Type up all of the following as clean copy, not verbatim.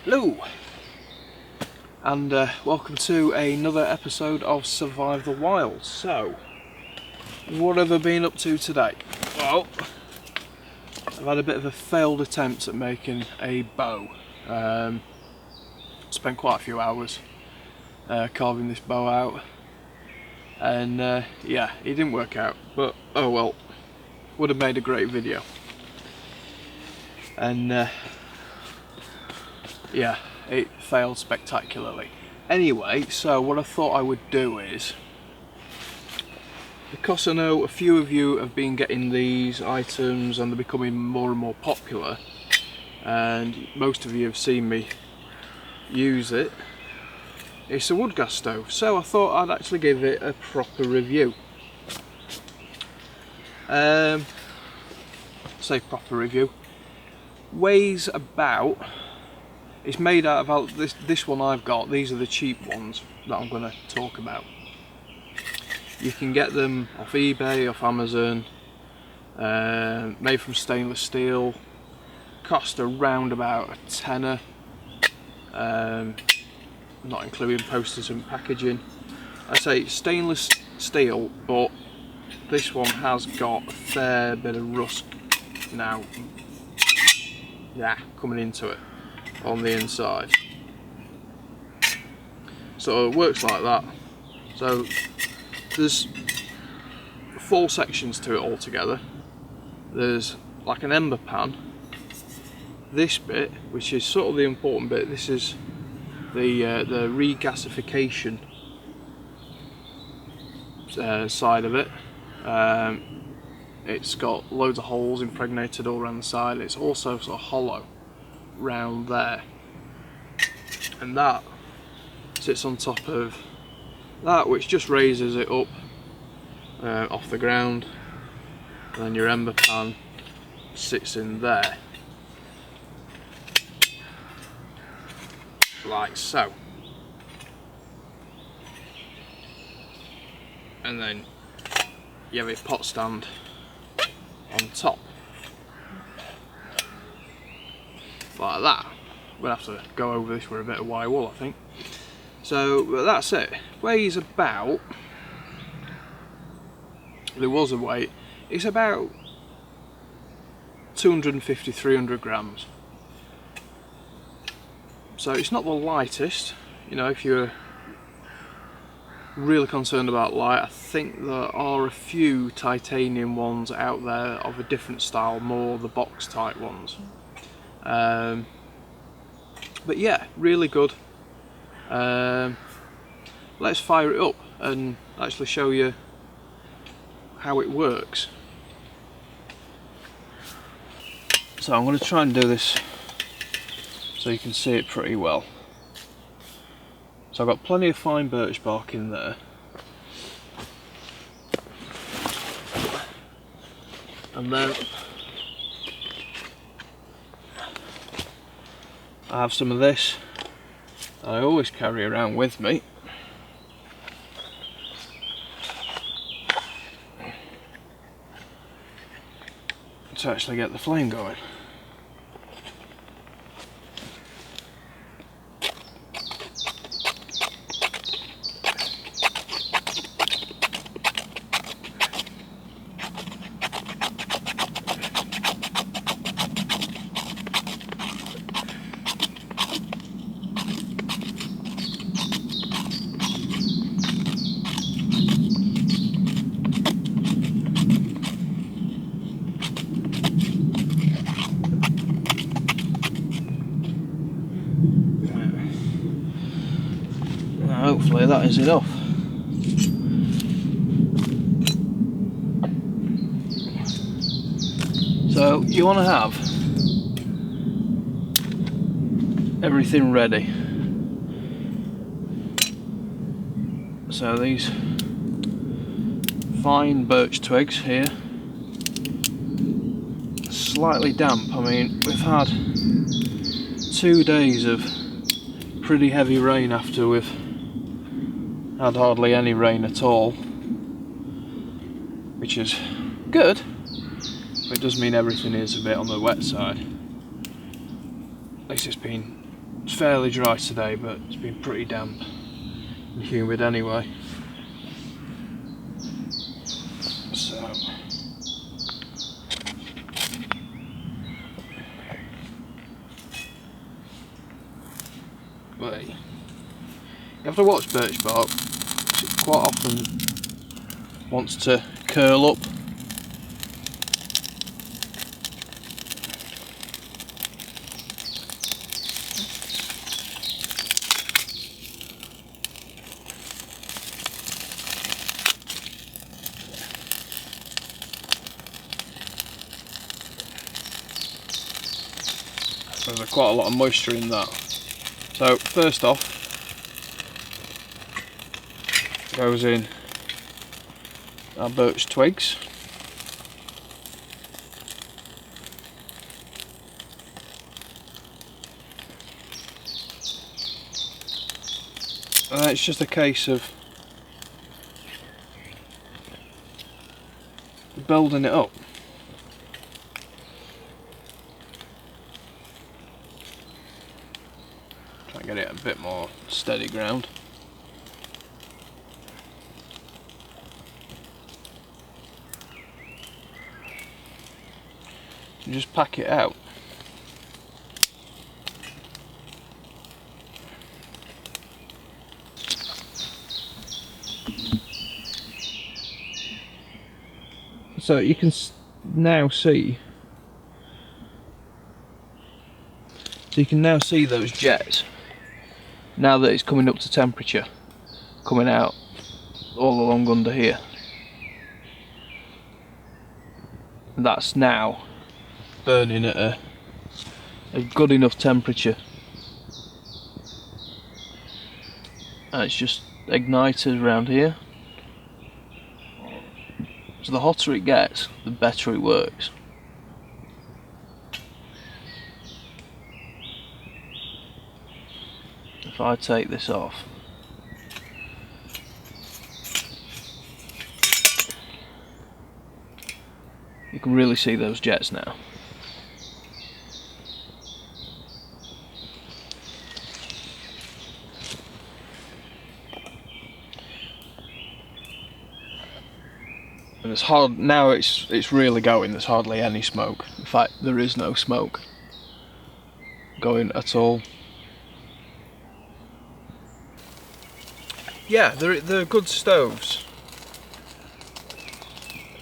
Hello, and welcome to another episode of Survive the Wild. So, what have I been up to today? Well, I've had a bit of a failed attempt at making a bow. Spent quite a few hours carving this bow out, and yeah, it didn't work out, but oh well, would have made a great video. And yeah, it failed spectacularly. Anyway, so what I thought I would do is, because I know a few of you have been getting these items and they're becoming more and more popular, and most of you have seen me use it, it's a Woodgas stove, so I thought I'd actually give it a proper review. Say proper review. Weighs about, it's made out of this one I've got. These are the cheap ones that I'm going to talk about. You can get them off eBay, off Amazon, made from stainless steel, cost around about a tenner, not including postage and packaging. I say stainless steel, but this one has got a fair bit of rust now, yeah, coming into it on the inside. So it works like that. So there's 4 sections to it altogether. There's like an ember pan. This bit, which is sort of the important bit, this is the regasification side of it. It's got loads of holes impregnated all around the side. It's also sort of hollow round there, and that sits on top of that, which just raises it up off the ground, and then your ember pan sits in there like so, and then you have a pot stand on top like that. We'll have to go over this with a bit of wire wool, I think. So that's it. Weighs about, there was a weight, it's about 250-300 grams. So it's not the lightest. You know, if you're really concerned about light, I think there are a few titanium ones out there of a different style, more the box type ones. But yeah, really good. Let's fire it up and actually show you how it works. So I'm going to try and do this so you can see it pretty well. So I've got plenty of fine birch bark in there, and then I have some of this that I always carry around with me. To actually get the flame going. Hopefully that is enough. So you want to have everything ready. So these fine birch twigs here, slightly damp. I mean, we've had 2 days of pretty heavy rain after we've had hardly any rain at all, which is good, but it does mean everything is a bit on the wet side. At least it's been It's fairly dry today, but it's been pretty damp and humid anyway. So but you have to watch birch bark. It quite often wants to curl up. There's quite a lot of moisture in that. So first off, goes in our birch twigs. And it's just a case of building it up. Try and get it a bit more steady ground. And just pack it out. So you can now see. So you can now see those jets. Now that it's coming up to temperature, coming out all along under here. And that's now burning at a good enough temperature. And it's just ignited around here. So the hotter it gets, the better it works. If I take this off, you can really see those jets now. And it's hard now. It's really going. There's hardly any smoke. In fact, there is no smoke going at all. Yeah, they're good stoves.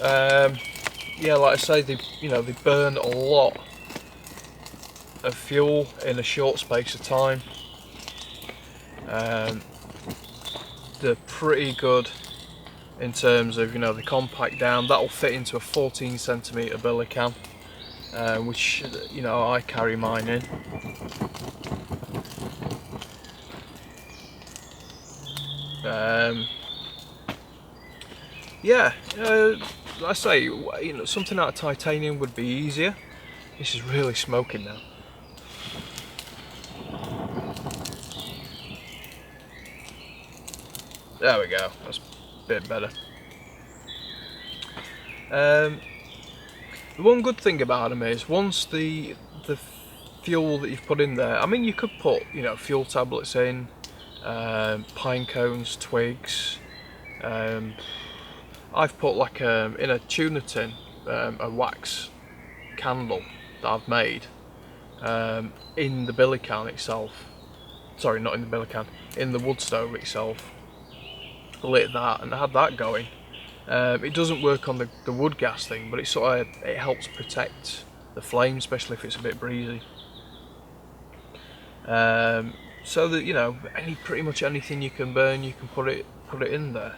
Yeah, like I say, they burn a lot of fuel in a short space of time. They're pretty good in terms of, they compact down. That'll fit into a 14cm billy can, which I carry mine in. Yeah, like I say, something out of titanium would be easier. This is really smoking now. There we go, that's a bit better. The one good thing about them is once the fuel that you've put in there, I mean, you could put fuel tablets in, pine cones, twigs. I've put like in a tuna tin a wax candle that I've made in the billy can itself. Sorry, not in the billy can, in the wood stove itself. Lit that and had that going. It doesn't work on the wood gas thing, but it helps protect the flame, especially if it's a bit breezy. So that pretty much anything you can burn, you can put it in there.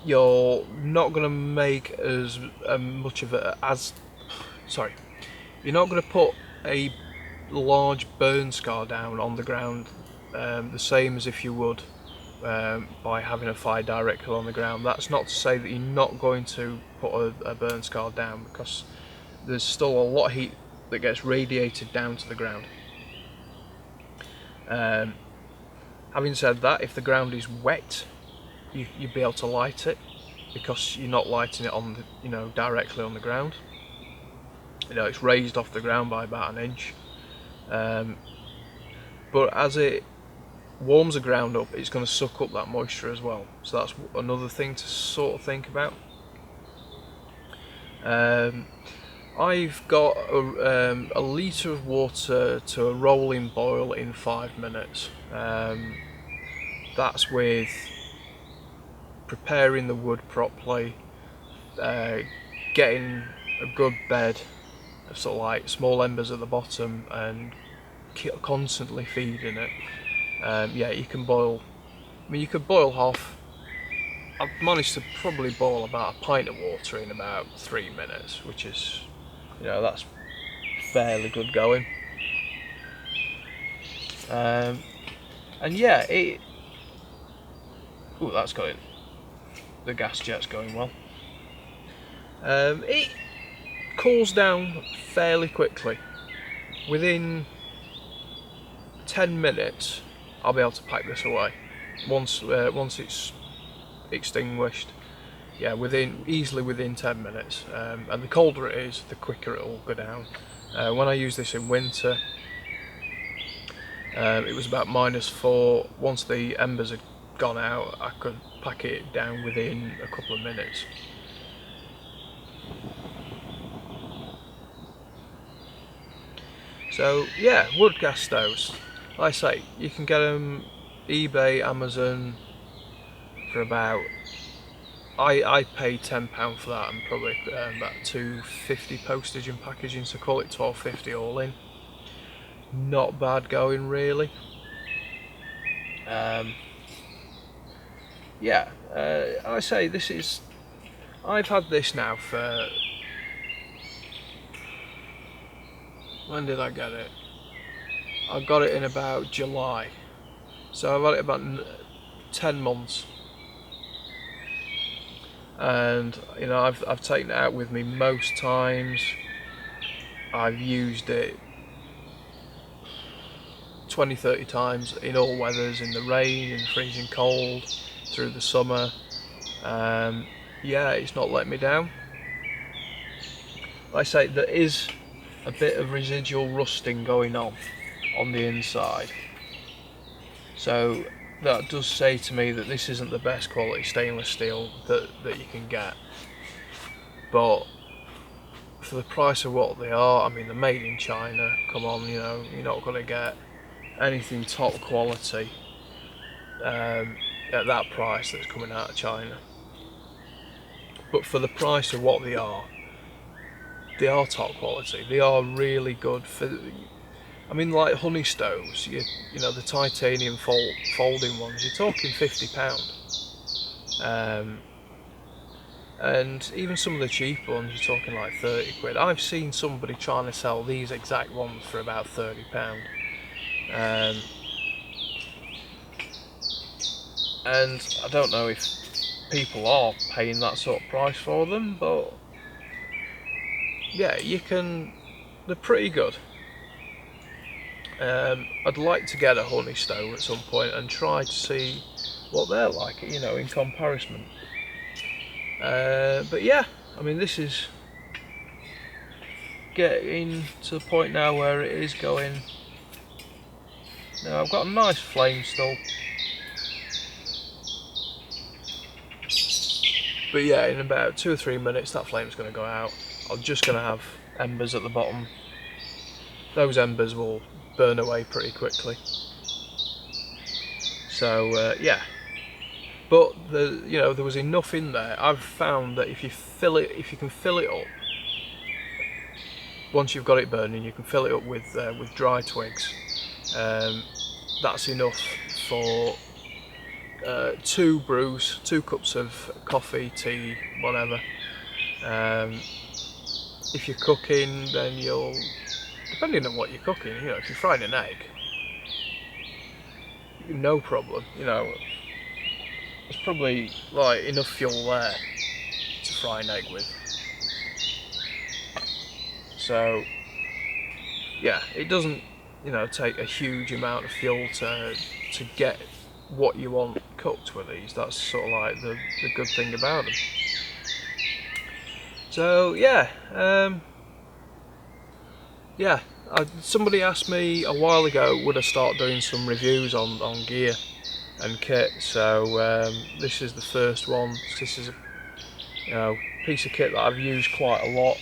You're not going to make as much of it as. Sorry, you're not going to put a large burn scar down on the ground the same as if you would by having a fire directly on the ground. That's not to say that you're not going to put a burn scar down, because there's still a lot of heat that gets radiated down to the ground. Having said that, if the ground is wet, you'd be able to light it, because you're not lighting it on directly on the ground. It's raised off the ground by about an inch. But as it warms the ground up, it's going to suck up that moisture as well, so that's another thing to sort of think about. I've got a litre of water to a rolling boil in 5 minutes. That's with preparing the wood properly, getting a good bed of sort of like small embers at the bottom and constantly feeding it. Yeah, you can boil, I mean you could boil half. I've managed to probably boil about a pint of water in about 3 minutes, which is, you know, that's fairly good going. And yeah, that's going, the gas jet's going well. It cools down fairly quickly. Within 10 minutes I'll be able to pack this away once it's extinguished. Yeah, easily within 10 minutes. And the colder it is, the quicker it will go down. When I used this in winter, it was about -4. Once the embers had gone out, I could pack it down within a couple of minutes. So yeah, wood gas stoves. Like I say, you can get them eBay, Amazon for about, I paid £10 for that, and probably about £2.50 postage and packaging, so call it £12.50 all in. Not bad going, really. Yeah, I say this is, I've had this now for, when did I get it? I got it in about July, so I've had it about 10 months. And you know, I've taken it out with me most times. I've used it 20-30 times in all weathers, in the rain, in freezing cold, through the summer. Yeah, it's not let me down. Like I say, there is a bit of residual rusting going on the inside, so that does say to me that this isn't the best quality stainless steel that you can get. But for the price of what they are, I mean, they're made in China, come on, you know, you're not going to get anything top quality at that price that's coming out of China. But for the price of what they are top quality. They are really good for, I mean, like honey stoves, you know, the titanium folding ones, you're talking £50. And even some of the cheap ones, you're talking like 30 quid. I've seen somebody trying to sell these exact ones for about £30. And I don't know if people are paying that sort of price for them, but yeah, they're pretty good. I'd like to get a honey stove at some point and try to see what they're like, you know, in comparison. But yeah, I mean, this is getting to the point now where it is going. Now I've got a nice flame still, but yeah, in about 2 or 3 minutes that flame's going to go out. I'm just going to have embers at the bottom. Those embers will burn away pretty quickly. So yeah, but you know, there was enough in there. I've found that if you can fill it up, once you've got it burning, you can fill it up with dry twigs. That's enough for 2 brews, 2 cups of coffee, tea, whatever. If you're cooking, then depending on what you're cooking, you know, if you're frying an egg, no problem, you know, there's probably like enough fuel there to fry an egg with. So yeah, it doesn't, you know, take a huge amount of fuel to get what you want cooked with these. That's sort of like the good thing about them. So yeah, yeah, somebody asked me a while ago would I start doing some reviews on gear and kit, so this is the first one. This is a piece of kit that I've used quite a lot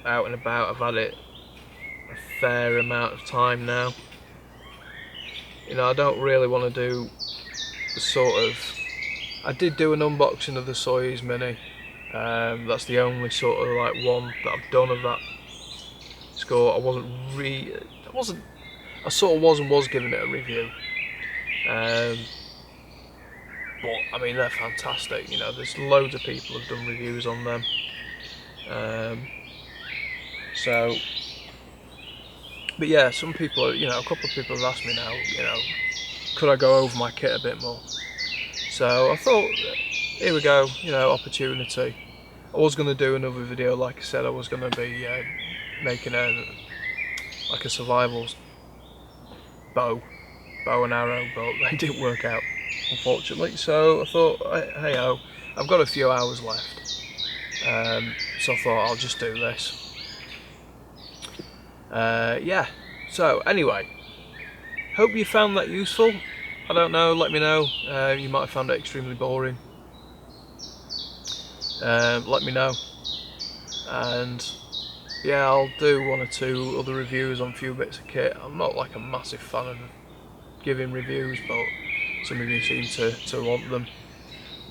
out and about. I've had it a fair amount of time now. I don't really want to do the sort of... I did do an unboxing of the Soyuz Mini. That's the only sort of like one that I've done of that score. I sort of was giving it a review. But I mean, they're fantastic. There's loads of people who've done reviews on them. But yeah, some people, a couple of people have asked me now, could I go over my kit a bit more? So I thought, here we go, opportunity. I was going to do another video, like I said. I was going to be making a survival bow and arrow, but they didn't work out, unfortunately. So I thought, hey ho, I've got a few hours left, so I thought I'll just do this. Yeah, so anyway, hope you found that useful. I don't know, let me know. You might have found it extremely boring. Let me know, and yeah, I'll do one or two other reviews on a few bits of kit. I'm not like a massive fan of giving reviews, but some of you seem to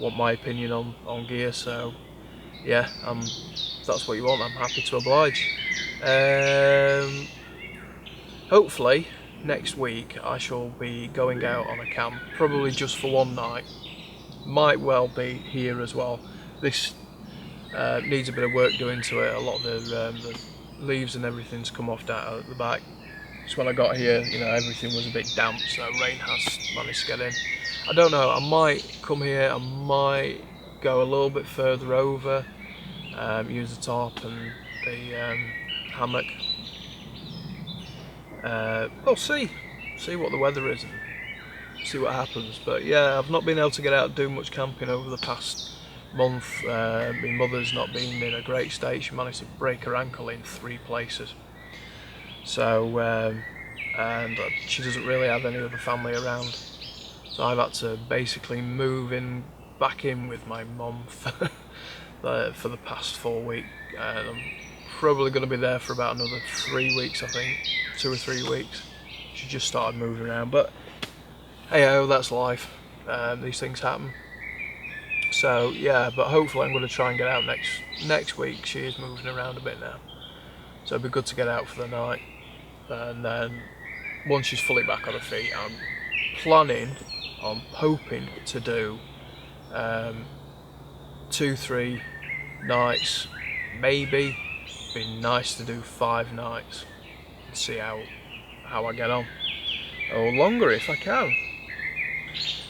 want my opinion on gear, so yeah, if that's what you want, I'm happy to oblige. Hopefully next week I shall be going out on a camp, probably just for one night. Might well be here as well. This needs a bit of work doing to it. A lot of the leaves and everything's come off down at the back. So when I got here, everything was a bit damp, so rain has managed to get in. I don't know, I might come here, I might go a little bit further over, use the tarp and the hammock. We'll see what the weather is and see what happens. But yeah, I've not been able to get out and do much camping over the past month. My mother's not been in a great state. She managed to break her ankle in 3 places. So, and she doesn't really have any other family around. So I've had to basically move back in with my mum for the past 4 weeks. And I'm probably going to be there for about another 3 weeks, I think. 2 or 3 weeks. She just started moving around. But hey ho, that's life. These things happen. So yeah, but hopefully I'm going to try and get out next week. She is moving around a bit now, so it'd be good to get out for the night. And then once she's fully back on her feet, I'm hoping to do 2-3 nights, maybe. Be nice to do 5 nights and see how I get on, or longer if I can.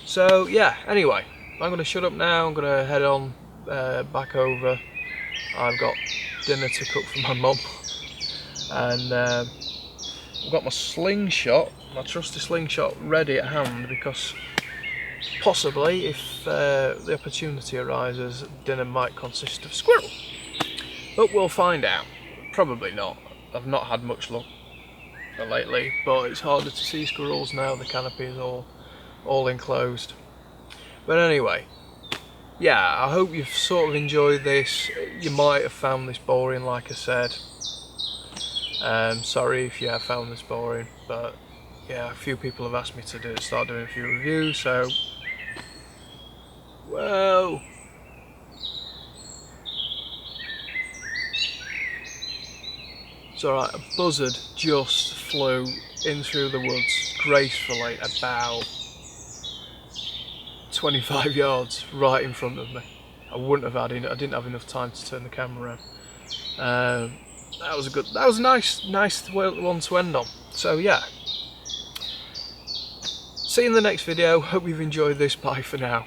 So yeah, anyway, I'm going to shut up now. I'm going to head on back over. I've got dinner to cook for my mum, and I've got my slingshot, my trusty slingshot, ready at hand, because possibly, if the opportunity arises, dinner might consist of squirrel. But we'll find out. Probably not. I've not had much luck lately, but it's harder to see squirrels now. The canopy is all enclosed. But anyway, yeah, I hope you've sort of enjoyed this. You might have found this boring, like I said. Sorry if you have found this boring, but yeah, a few people have asked me to start doing a few reviews, so whoa. It's alright, a buzzard just flew in through the woods gracefully about 25 yards right in front of me. I didn't have enough time to turn the camera around. That was a nice one to end on. So yeah, see you in the next video. Hope you've enjoyed this. Bye for now.